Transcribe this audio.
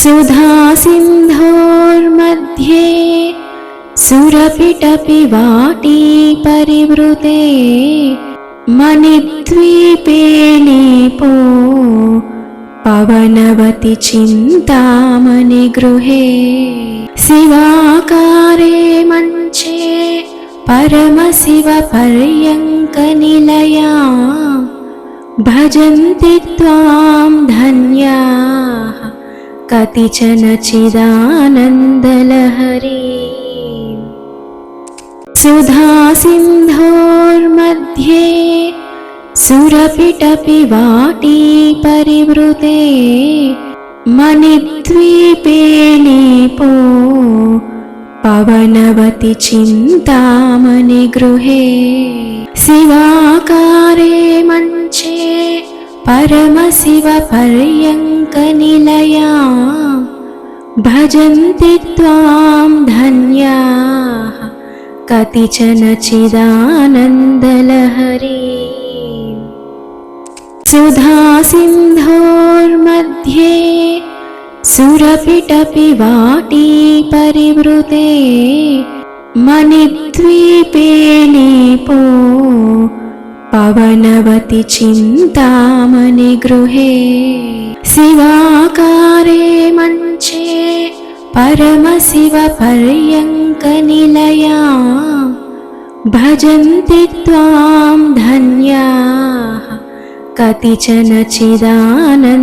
सुधासिन्धोर्मध्ये सुरपिटपिवाटी परिवृते मणिद्वीपे नीपो पवनवति चिन्तामणिगृहे शिवाकारे मञ्चे परमशिवपर्यङ्कनिलयां भजन्ति त्वां धन्याः कतिचन चिदानन्दलहरी। सुधासिन्धोर्मध्ये सुरपिटपिवाटी परिवृते मणिद्वीपे नीपो पवनवति चिन्तामणिगृहे शिवाकारे मञ्चे परमशिवपर्यङ्कनिलयां भजन्ति त्वां धन्याः कतिचन चिदानन्दलहरी। सुधासिन्धोर्मध्ये सुरपिटपिवाटी परिवृते मणिद्वीपे नीपो पवनवति चिन्तामणिगृहे शिवाकारे मञ्चे परमशिवपर्यङ्कनिलयां भजन्ति त्वां धन्याः कतिचन चिदानन्दलहरी।